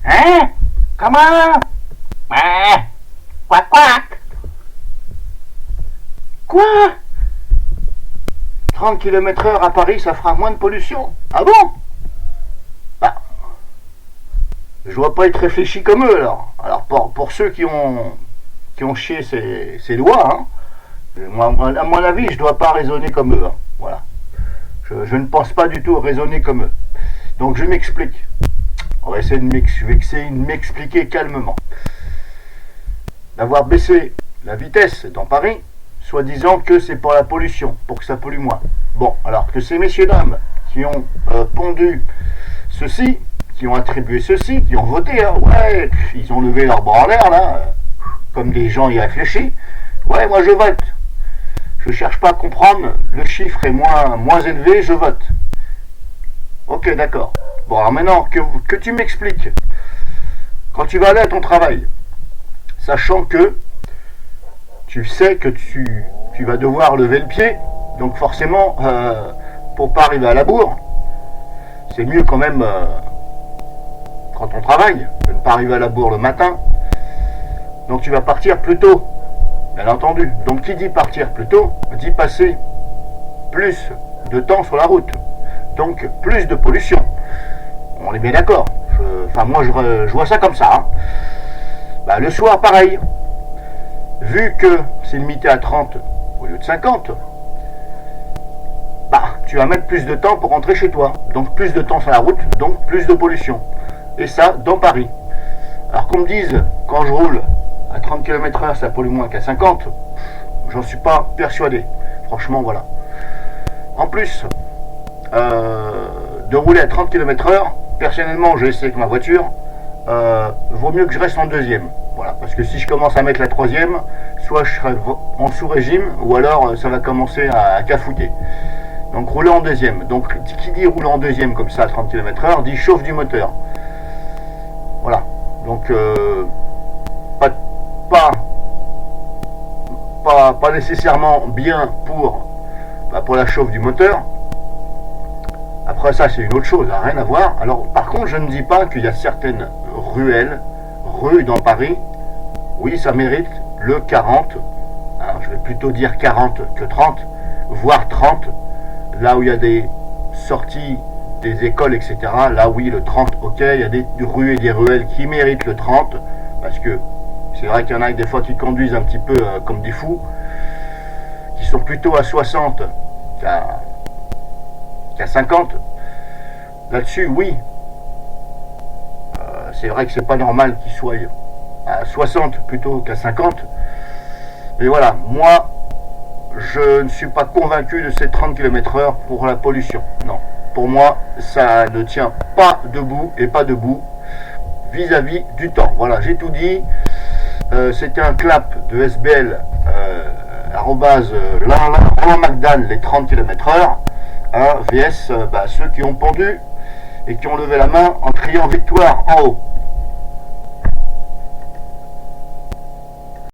Hein? Comment? Ouais. Quack quack. Quoi? 30 km/h à Paris, ça fera moins de pollution? Ah bon? Bah, je dois pas être réfléchi comme eux alors. Alors pour ceux qui ont chié ces lois, hein, moi, à mon avis, je dois pas raisonner comme eux. Hein. Voilà. Je ne pense pas du tout raisonner comme eux. Donc je m'explique. Je vais essayer de m'expliquer calmement. D'avoir baissé la vitesse dans Paris, soi-disant que c'est pour la pollution, pour que ça pollue moins. Bon, alors que ces messieurs dames qui ont pondu ceci, qui ont attribué ceci, qui ont voté, hein, ouais, ils ont levé leurs bras en l'air, là, comme des gens y réfléchissent. Ouais, moi je vote. Je cherche pas à comprendre, le chiffre est moins élevé, je vote. Ok, d'accord. Bon, alors maintenant, que tu m'expliques, quand tu vas aller à ton travail, sachant que tu sais que tu vas devoir lever le pied, donc forcément, pour pas arriver à la bourre, c'est mieux quand même, quand on travaille, de ne pas arriver à la bourre le matin. Donc tu vas partir plus tôt, bien entendu. Donc qui dit partir plus tôt, dit passer plus de temps sur la route. Donc plus de pollution. On est bien d'accord. Enfin moi je vois ça comme ça. Hein. Bah, le soir pareil. Vu que c'est limité à 30 au lieu de 50, bah, tu vas mettre plus de temps pour rentrer chez toi. Donc plus de temps sur la route, donc plus de pollution. Et ça dans Paris. Alors qu'on me dise, quand je roule à 30 km/h, ça pollue moins qu'à 50, j'en suis pas persuadé. Franchement, voilà. En plus de rouler à 30 km/h, personnellement, j'ai essayé avec ma voiture, vaut mieux que je reste en deuxième. Voilà, parce que si je commence à mettre la troisième, soit je serai en sous-régime, ou alors ça va commencer à cafouiller. Donc rouler en deuxième. Donc qui dit rouler en deuxième comme ça à 30 km/h, dit chauffe du moteur. Voilà. Donc pas nécessairement bien pour la chauffe du moteur. Après ça c'est une autre chose, hein, rien à voir. Alors par contre je ne dis pas qu'il y a certaines rues dans Paris, oui ça mérite le 40, hein, je vais plutôt dire 40 que 30, voire 30, là où il y a des sorties des écoles, etc. Là oui le 30, ok, il y a des rues et des ruelles qui méritent le 30, parce que c'est vrai qu'il y en a des fois qui conduisent un petit peu comme des fous, qui sont plutôt à 60 qu'à 50. Là-dessus, oui. C'est vrai que c'est pas normal qu'ils soient à 60 plutôt qu'à 50. Mais voilà, moi, je ne suis pas convaincu de ces 30 km/h pour la pollution. Non. Pour moi, ça ne tient pas debout et pas debout vis-à-vis du temps. Voilà, j'ai tout dit. C'était un clap de SBL Roland McDan, les 30 km/h, VS ceux qui ont pendu et qui ont levé la main en criant victoire en haut.